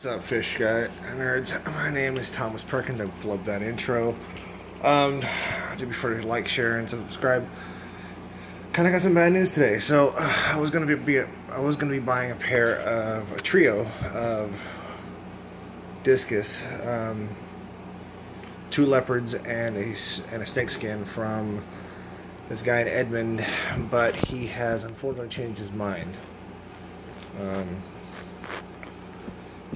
What's up, fish guy nerds? My name is Thomas Perkins. I love that intro. Do be sure to like, share, and subscribe. Kind of got some bad news today. So I was gonna be buying a trio of discus, two leopards and a snake skin from this guy in Edmond, but he has unfortunately changed his mind.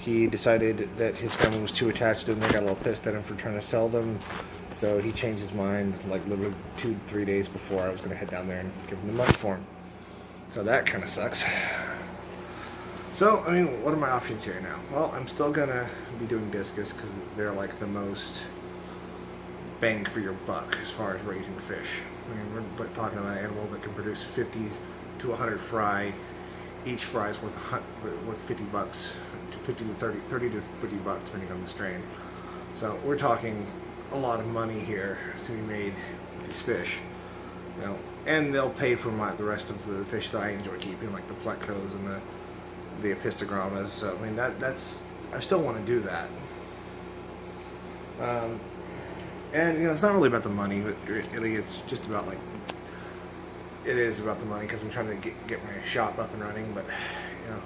He decided that his family was too attached to him. They got a little pissed at him for trying to sell them. So he changed his mind like literally 2 to 3 days before I was going to head down there and give him the money for him. So that kind of sucks. So, I mean, what are my options here now? Well, I'm still going to be doing discus because they're like the most bang for your buck as far as raising fish. I mean, we're talking about an animal that can produce 50 to 100 fry. Each fry is worth $50 to 50 to 30 to 50 bucks depending on the strain. So we're talking a lot of money here to be made with these fish, you know, and they'll pay for the rest of the fish that I enjoy keeping, like the plecos and the epistogrammas. So I mean I still want to do that. And you know, it's not really about the money, but really it's just about it is about the money because I'm trying to get my shop up and running, but you know,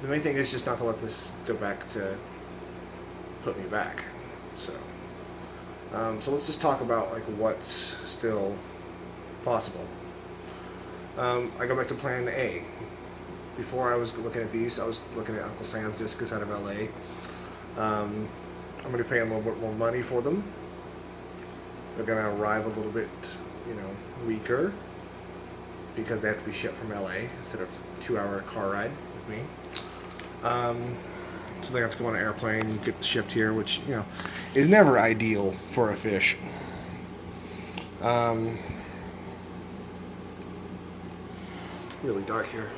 the main thing is just not to let this go back to put me back. So let's just talk about like what's still possible. I go back to plan A. Before I was looking at these, I was looking at Uncle Sam's discus out of LA. I'm going to pay a little bit more money for them. They're going to arrive a little bit, you know, weaker because they have to be shipped from LA instead of a 2-hour car ride with me. So they have to go on an airplane, get shipped here, which, you know, is never ideal for a fish. Really dark here.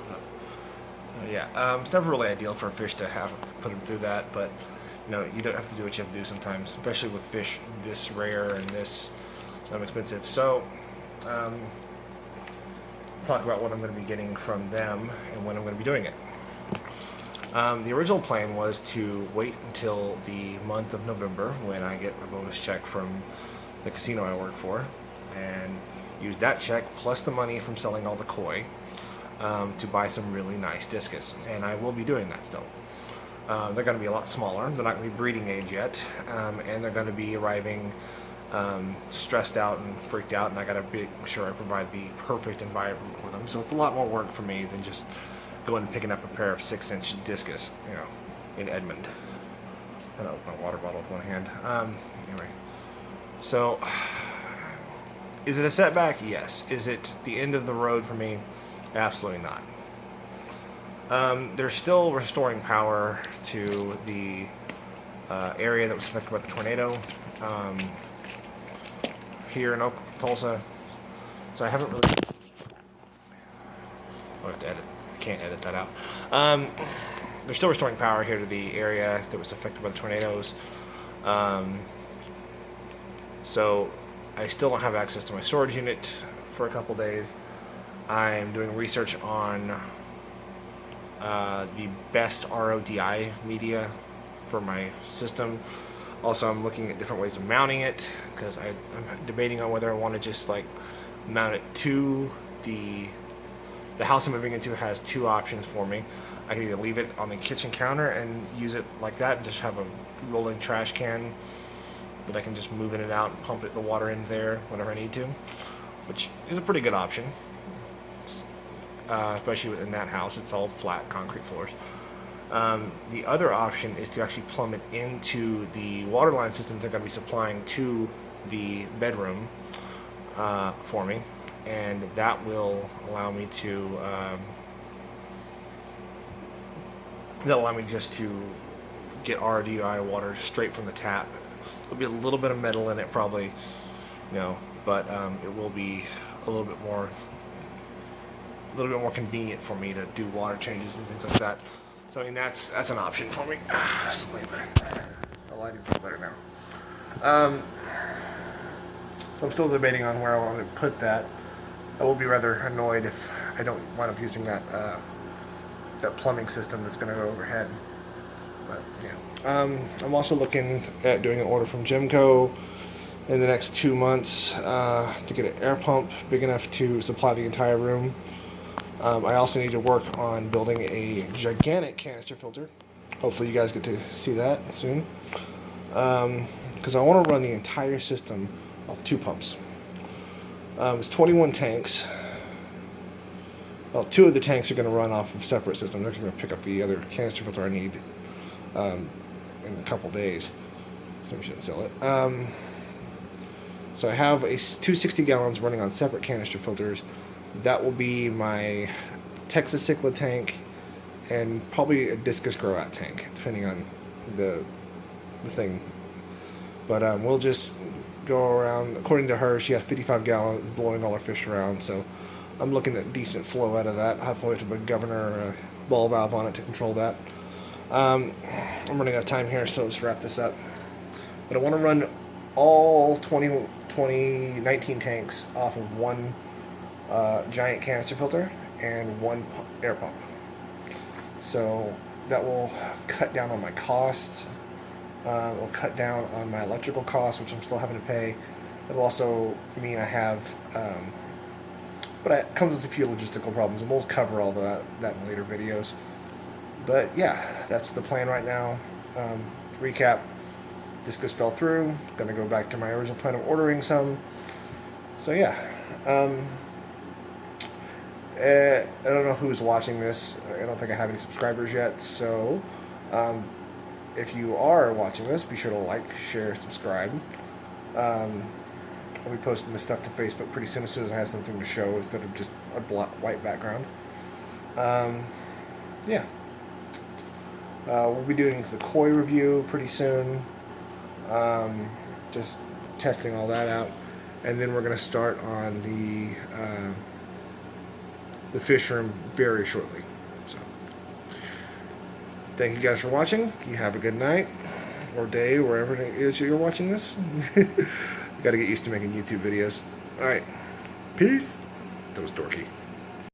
It's never really ideal for a fish to have put them through that, but you know, you don't have to do what you have to do sometimes, especially with fish this rare and this expensive. So, talk about what I'm going to be getting from them and when I'm going to be doing it. The original plan was to wait until the month of November when I get my bonus check from the casino I work for, and use that check plus the money from selling all the koi to buy some really nice discus, and I will be doing that still. They're going to be a lot smaller. They're not going to be breeding age yet, and they're going to be arriving stressed out and freaked out, and I got to make sure I provide the perfect environment for them. So it's a lot more work for me than just going and picking up a pair of 6-inch discus, you know, in Edmond. I don't open my water bottle with one hand. Anyway, so is it a setback? Yes. Is it the end of the road for me? Absolutely not. They're still restoring power to the area that was affected by the tornado here in Tulsa. So I haven't really. I'll have to edit. I can't edit that out. They're still restoring power here to the area that was affected by the tornadoes. So I still don't have access to my storage unit for a couple days. I'm doing research on the best RODI media for my system. Also, I'm looking at different ways of mounting it because I'm debating on whether I want to just like mount it to the house I'm moving into. Has 2 options for me. I can either leave it on the kitchen counter and use it like that and just have a rolling trash can that I can just move in and out and pump the water in there whenever I need to, which is a pretty good option. Especially in that house, it's all flat concrete floors. The other option is to actually plumb it into the water line systems they're going to be supplying to the bedroom for me, and that will allow me to just to get RDI water straight from the tap. There'll be a little bit of metal in it probably, you know, but it will be a little bit more convenient for me to do water changes and things like that. So I mean that's an option for me. Sleeping. The lighting's a little better now. So I'm still debating on where I want to put that. I will be rather annoyed if I don't wind up using that that plumbing system that's going to go overhead. But yeah, I'm also looking at doing an order from Gemco in the next 2 months to get an air pump big enough to supply the entire room. I also need to work on building a gigantic canister filter. Hopefully you guys get to see that soon. Because I want to run the entire system off 2 pumps. It's 21 tanks. Well, 2 of the tanks are going to run off of separate systems. They're going to pick up the other canister filter I need in a couple days. So we shouldn't sell it. So I have 260 gallons running on separate canister filters. That will be my Texas cichlid tank and probably a discus grow out tank, depending on the thing. But we'll just go around. According to her, she had 55 gallons blowing all her fish around, so I'm looking at decent flow out of that. I'll have to wait to put a governor ball valve on it to control that. I'm running out of time here, so let's wrap this up. But I want to run all 19 tanks off of one giant canister filter and one air pump. So that will cut down on my costs. It will cut down on my electrical costs, which I'm still having to pay. It will also mean I have, but it comes with a few logistical problems, and we'll cover all that in later videos. But yeah, that's the plan right now. Recap, discus fell through. Gonna go back to my original plan of ordering some. So yeah. I don't know who's watching this. I don't think I have any subscribers yet. So if you are watching this, be sure to like, share, subscribe. I'll be posting this stuff to Facebook pretty soon as I have something to show instead of just a white background. Yeah. We'll be doing the koi review pretty soon. Just testing all that out. And then we're going to start on the fish room very shortly. So, thank you guys for watching. You have a good night or day, wherever it is you're watching this. You got to get used to making YouTube videos. All right, peace. That was dorky.